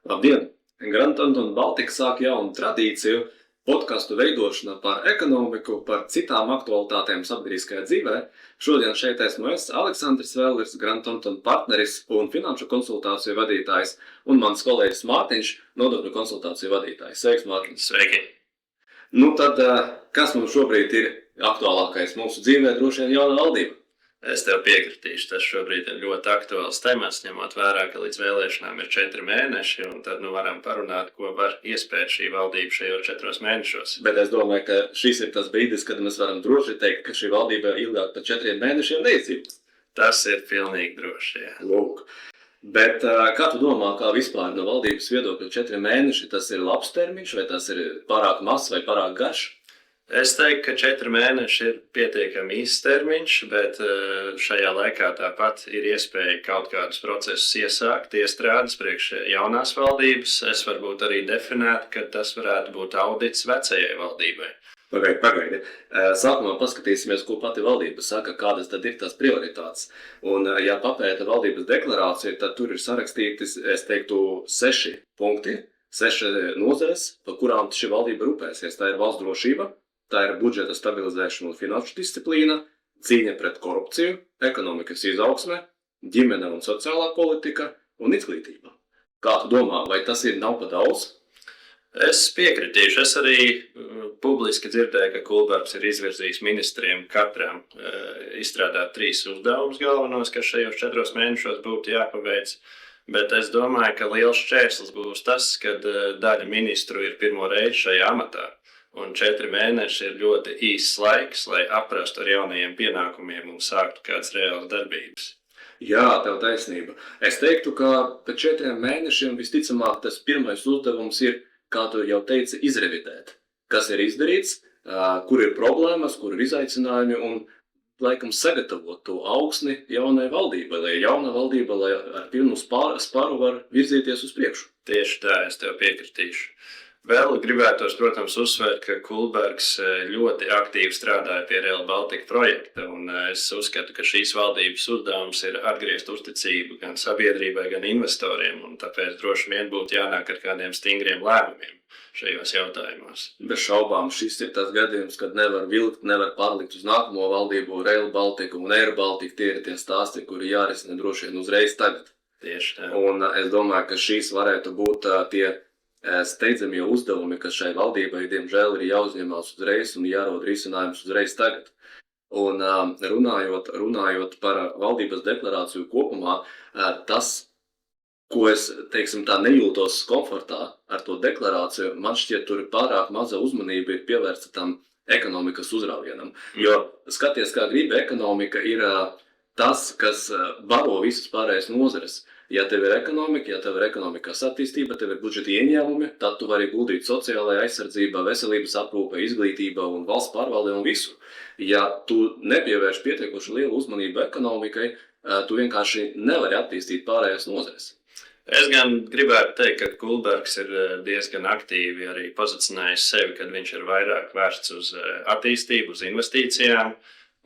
Labdien! Grant Thornton Baltika sāk jaunu tradīciju podkastu veidošana par ekonomiku, par citām aktualitātēm sabiedriskajā dzīvē. Šodien šeit esmu es, Aleksandrs Vēlers, Grant Thornton partneris un finanšu konsultāciju vadītājs, un mans kolēģis Mārtiņš, nodokļu konsultāciju vadītājs. Sveiks, Mārtiņ! Sveiki! Nu tad, kas mums šobrīd ir aktuālākais mūsu dzīvē? Droši vien jauna valdība. Es tev piekritīšu, tas šobrīd ir ļoti aktuāls temats, ņemot vērā, ka līdz vēlēšanām ir 4 mēneši, un tad varam parunāt, ko var iespēt šī valdība šajos 4 mēnešos. Bet es domāju, ka šis ir tas brīdis, kad mēs varam droši teikt, ka šī valdība ilgāk par 4 mēnešiem neiedzīvos. Tas ir pilnīgi droši, jā. Lūk. Bet kā tu domā, kā vispār no valdības viedokļa 4 mēneši, tas ir labs termiņš, vai tas ir pārāk mazs vai pārāk garš? Es teiktu, ka 4 mēneši ir pietiekami īsts termiņš, bet šajā laikā tāpat ir iespēja kaut kādus procesus iesākt, iestrādes priekš jaunās valdības. Es varbūt arī definētu, ka tas varētu būt audits vecajai valdībai. Pagaidi. Sākumā paskatīsimies, ko pati valdība saka, kādas tad ir tās prioritātes. Un, ja papēta valdības deklarāciju, tad tur ir sarakstītas, es teiktu, 6 punkti, 6 nozares, par kurām šī valdība rūpēsies. Tā ir valsts drošība, tā ir budžeta stabilizēšana un finanšu disciplīna, cīņa pret korupciju, ekonomikas izaugsme, ģimene un sociālā politika un izglītība. Kā tu domā, vai tas nav pa daudz? Es piekritīšu. Es arī publiski dzirdēju, ka Kulbergs ir izvirzījis ministriem katram izstrādāt 3 uzdevumus galvenos, kas šajos 4 mēnešos būtu jāpaveic. Bet es domāju, ka liels šķērslis būs tas, kad daļa ministru ir pirmo reizi šajā amatā. Un 4 mēneši ir ļoti īss laiks, lai aprastu ar jaunajiem pienākumiem un sāktu kādas reālas darbības. Jā, tev taisnība. Es teiktu, ka pēc 4 mēnešiem visticamāk tas pirmais uzdevums ir, kā tu jau teici, izrevidēt. Kas ir izdarīts, kur ir problēmas, kur ir izaicinājumi un laikam sagatavot to augsni jaunai valdībai, lai jauna valdība, lai ar pilnu spāru var virzīties uz priekšu. Tieši tā, es tev piekritīšu. Vēl gribētos, protams, uzsvērt, ka Kulbergs ļoti aktīvi strādāja pie Rail Baltica projekta, un es uzskatu, ka šīs valdības uzdevums ir atgriezt uzticību gan sabiedrībai, gan investoriem, un tāpēc droši vien būtu jānāk ar kādiem stingriem lēmumiem šajos jautājumos. Bez šaubām šis ir tas gadījums, kad nevar vilkt, nevar pārlikt uz nākamo valdību. Rail Baltica un Air Baltica tie ir tie stāsti, kuri jārisina droši vien uzreiz tagad. Tieši tā. Un es domāju, ka šīs varētu būt tie steidzamie uzdevumi, kas šai valdībai, diemžēl, ir jāuzņemās uzreiz un jārod risinājums uzreiz tagad. Un runājot par valdības deklarāciju kopumā, tas, ko es, teiksim tā, nejūtos komfortā ar to deklarāciju, man šķiet, tur pārāk maza uzmanība ir pievērsta tam ekonomikas uzraujienam. Jo skaties, kā gribi, ekonomika ir tas, kas baro visas pārējās nozares. Ja tev ir ekonomika, ja tev ir ekonomikas attīstība, tev ir budžeta ieņēmumi, tad tu vari guldīt sociālajā aizsardzībā, veselības aprūpē, izglītībā un valsts pārvaldē un visu. Ja tu nepievērš pietiekoši lielu uzmanību ekonomikai, tu vienkārši nevari attīstīt pārējās nozares. Es gan gribētu teikt, ka Kulbergs ir diezgan aktīvi arī pozicionējis sevi, kad viņš ir vairāk vērsts uz attīstību, uz investīcijām.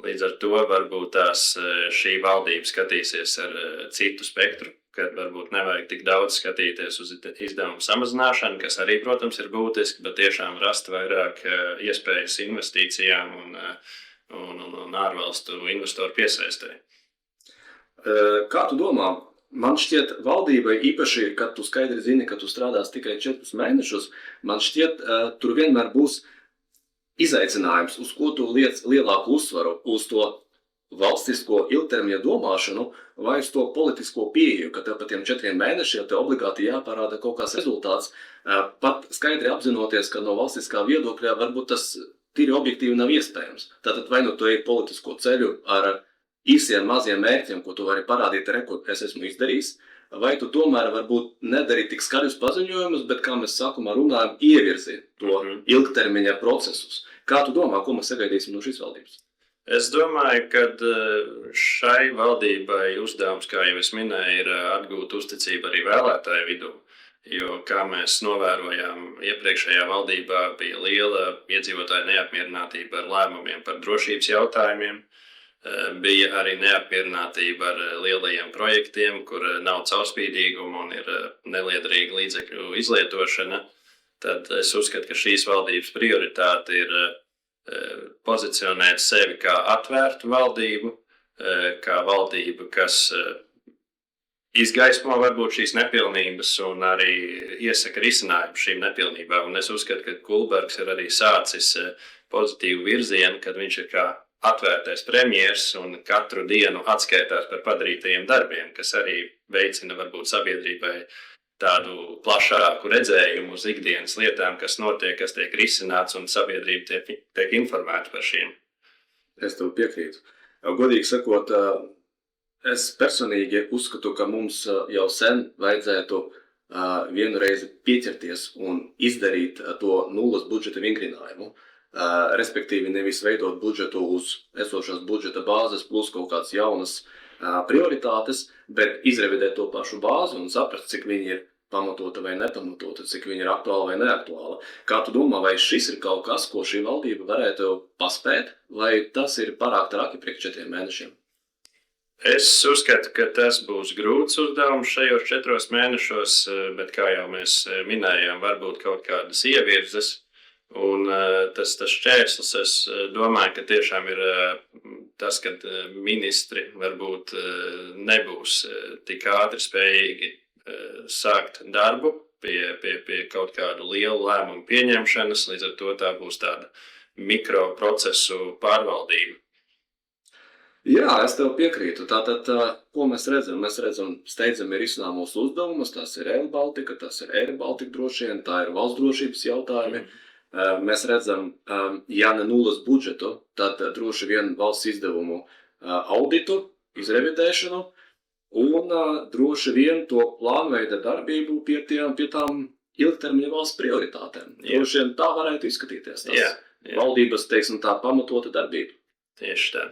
Līdz ar to varbūt šī valdība skatīsies ar citu spektru, kad varbūt nevajag tik daudz skatīties uz izdevumu samazināšanu, kas arī, protams, ir būtiski, bet tiešām rast vairāk iespējas investīcijām un ārvalstu investoru piesaistē. Kā tu domā? Man šķiet, valdībai īpaši, kad tu skaidri zini, ka tu strādās tikai 4 mēnešus, man šķiet, tur vienmēr būs izaicinājums, uz ko tu liec lielāku uzsvaru, uz to valstisko ilgtermiņa domāšanu vai uz to politisko pieeju, ka tev pa tiem 4 mēnešiem te obligāti jāparāda kaut kāds rezultāts, pat skaidri apzinoties, ka no valstiskā viedokļa varbūt tas tīri objektīvi nav iespējams. Tātad vai nu tu ej politisko ceļu ar īsiem maziem mērķiem, ko tu vari parādīt, ko es esmu izdarījis, vai tu tomēr varbūt nedari tik skaļus paziņojumus, bet, kā mēs sākumā runājam, ievirzi to ilgtermiņa procesus. Kā tu domā, ko mēs sagaidīsim no šīs valdības? Es domāju, ka šai valdībai uzdevums, kā jau es minēju, ir atgūt uzticību arī vēlētāju vidū. Jo, kā mēs novērojām, iepriekšējā valdībā bija liela iedzīvotāju neapmierinātība ar lēmumiem par drošības jautājumiem. Bija arī neapmierinātība ar lielajiem projektiem, kur nav caurspīdīguma un ir neliederīga līdzekļu izlietošana. Tad es uzskatu, ka šīs valdības prioritāte ir pozicionēt sevi kā atvērtu valdību, kā valdību, kas izgaismo varbūt šīs nepilnības un arī iesaka risinājumu šīm nepilnībām. Un es uzskatu, ka Kulbergs ir arī sācis pozitīvu virzienu, kad viņš ir kā atvērtais premjers un katru dienu atskaitās par padarītajiem darbiem, kas arī veicina varbūt sabiedrībai tādu plašāku redzējumu uz ikdienas lietām, kas notiek, kas tiek risināts, un sabiedrība tiek informēta par šiem. Es tev piekrītu. Godīgi sakot, es personīgi uzskatu, ka mums jau sen vajadzētu vienu reizi pieķerties un izdarīt to nulles budžeta vingrinājumu. Respektīvi nevis veidot budžetu uz esošās budžeta bāzes plus kaut kādas jaunas prioritātes, bet izrevidēt to pašu bāzi un saprast, cik viņi ir pamatota vai nepamatota, cik viņi ir aktuāla vai neaktuāla. Kā tu domā, vai šis ir kaut kas, ko šī valdība varētu paspēt, vai tas ir pārāk traki priekš 4 mēnešiem? Es uzskatu, ka tas būs grūts uzdevums šajos 4 mēnešos, bet kā jau mēs minējām, varbūt kaut kādas ievirzes. Un tas šķērslis, es domāju, ka tiešām ir tas, ka ministri varbūt nebūs tik ātri spējīgi sākt darbu pie kaut kādu lielu lēmumu pieņemšanas, līdz ar to tā būs tāda mikroprocesu pārvaldība. Jā, es tev piekrītu. Tātad, ko mēs redzam? Mēs redzam steidzami risināmos uzdevumus, tas ir Rail Baltica, tas ir Air Baltica droši vien, tā ir valsts drošības jautājumi. Mēs redzam, ja ne nulles budžetu, tad droši vien valsts izdevumu auditu, izrevidēšanu un droši vien to plānveida darbību pie tām ilgtermiņa valsts prioritātēm. Droši vien tā varētu izskatīties. Tas valdības, teiksim tā, pamatota darbība. Tieši tā.